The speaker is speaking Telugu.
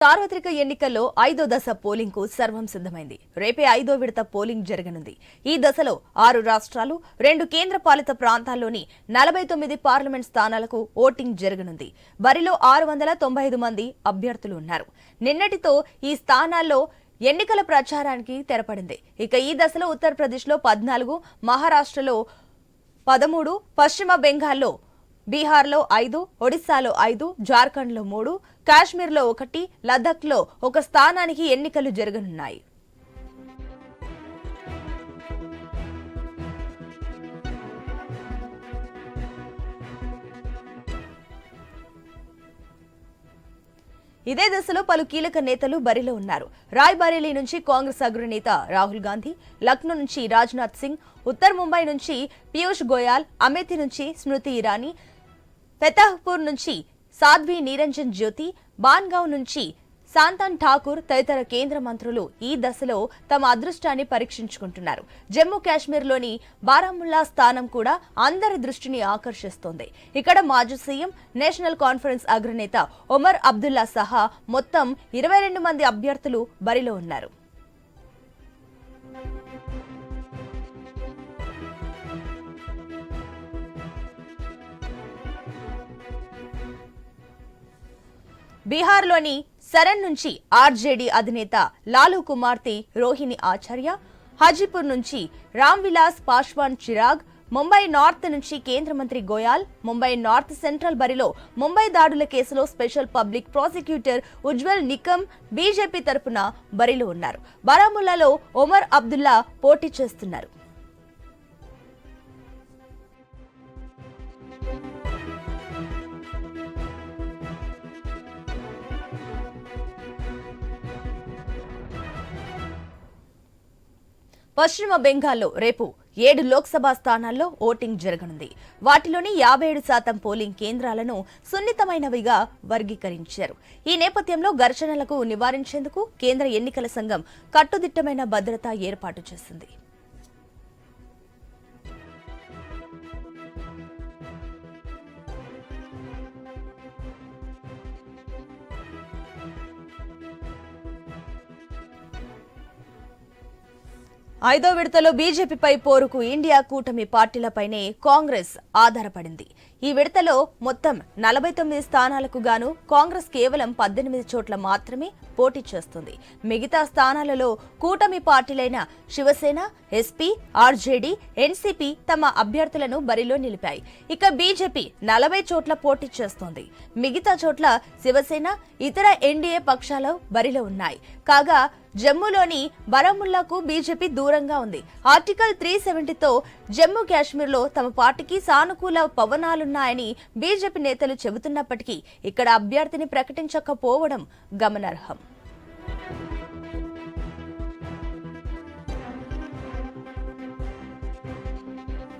సార్వత్రిక ఎన్నికల్లో 5వ దశ పోలింగ్ కు సర్వం సిద్ధమైంది. రేపే 5వ విడత పోలింగ్ జరగనుంది. ఈ దశలో 6 రాష్ట్రాలు, 2 కేంద్రపాలిత ప్రాంతాల్లోని 49 పార్లమెంట్ స్థానాలకు ఓటింగ్ జరగనుంది. బరిలో 695 మంది అభ్యర్థులు ఉన్నారు. నిన్నటితో ఈ స్థానాల్లో ఎన్నికల ప్రచారానికి తెరపడింది. ఇక ఈ దశలో ఉత్తరప్రదేశ్లో 14, మహారాష్ట్రలో 13, పశ్చిమ బెంగాల్లో, బీహార్లో 5, ఒడిశాలో 5, జార్ఖండ్లో 3, కాశ్మీర్లో 1, లద్దాఖ్లో 1 స్థానానికి ఎన్నికలు జరగనున్నాయి. ఇదే దశలో పలు కీలక నేతలు బరిలో ఉన్నారు. రాయ్బరేలీ నుంచి కాంగ్రెస్ అగ్రనేత రాహుల్ గాంధీ, లక్నో నుంచి రాజ్నాథ్ సింగ్, ఉత్తర్ ముంబై నుంచి పీయూష్ గోయల్, అమేథీ నుంచి స్మృతి ఇరానీ, ఫతేహ్పూర్ నుంచి సాధ్వి నిరంజన్ జ్యోతి, బాన్గావ్ నుంచి శాంతన్ ఠాకూర్ తదితర కేంద్ర మంత్రులు ఈ దశలో తమ అదృష్టాన్ని పరీక్షించుకుంటున్నారు. జమ్మూ కాశ్మీర్లోని బారాముల్లా స్థానం కూడా అందరి దృష్టిని ఆకర్షిస్తోంది. ఇక్కడ మాజీ సీఎం, నేషనల్ కాన్ఫరెన్స్ అగ్రనేత ఒమర్ అబ్దుల్లా సహా మొత్తం 22 మంది అభ్యర్థులు బరిలో ఉన్నారు. బీహార్లోని సరన్ నుంచి ఆర్జేడీ అధినేత లాలూ కుమార్తె రోహిణి ఆచార్య, హాజీపూర్ నుంచి రామ్ విలాస్ పాశ్వాన్ చిరాగ్, ముంబై నార్త్ నుంచి కేంద్ర మంత్రి గోయల్, ముంబై నార్త్ సెంట్రల్ బరిలో ముంబై దాడుల కేసులో special public prosecutor Ujjwal Nikam BJP తరపున బరిలో ఉన్నారు. బారాముల్లాలో ఒమర్ అబ్దుల్లా పోటీ చేస్తున్నారు. పశ్చిమ బెంగాల్లో రేపు 7 లోక్సభ స్థానాల్లో ఓటింగ్ జరగనుంది. వాటిలోని 57% పోలింగ్ కేంద్రాలను సున్నితమైనవిగా వర్గీకరించారు. ఈ నేపథ్యంలో ఘర్షణలకు నివారించేందుకు కేంద్ర ఎన్నికల సంఘం కట్టుదిట్టమైన భద్రత ఏర్పాటు చేసింది. ఐదో విడతలో బీజేపీపై పోరుకు ఇండియా కూటమి పార్టీలపైనే కాంగ్రెస్ ఆధారపడింది. ఈ విడతలో మొత్తం 49 స్థానాలకు గాను కాంగ్రెస్ కేవలం 18 చోట్ల మాత్రమే పోటీ చేస్తుంది. మిగతా స్థానాలలో కూటమి పార్టీలైన శివసేన, ఎస్పీ, ఆర్జేడీ, ఎన్సీపీ తమ అభ్యర్థులను బరిలో నిలిపాయి. ఇక బీజేపీ 40 చోట్ల పోటీ చేస్తోంది. మిగతా చోట్ల శివసేన, ఇతర ఎన్డీఏ పక్షాలు బరిలో ఉన్నాయి. కాగా జమ్మూలోని బారాముల్లాకు బీజేపీ దూరంగా ఉంది. ఆర్టికల్ 370తో జమ్మూ కాశ్మీర్లో తమ పార్టీకి సానుకూల పవనాలున్నాయని బీజేపీ నేతలు చెబుతున్నప్పటికీ ఇక్కడ అభ్యర్థిని ప్రకటించకపోవడం గమనార్హం.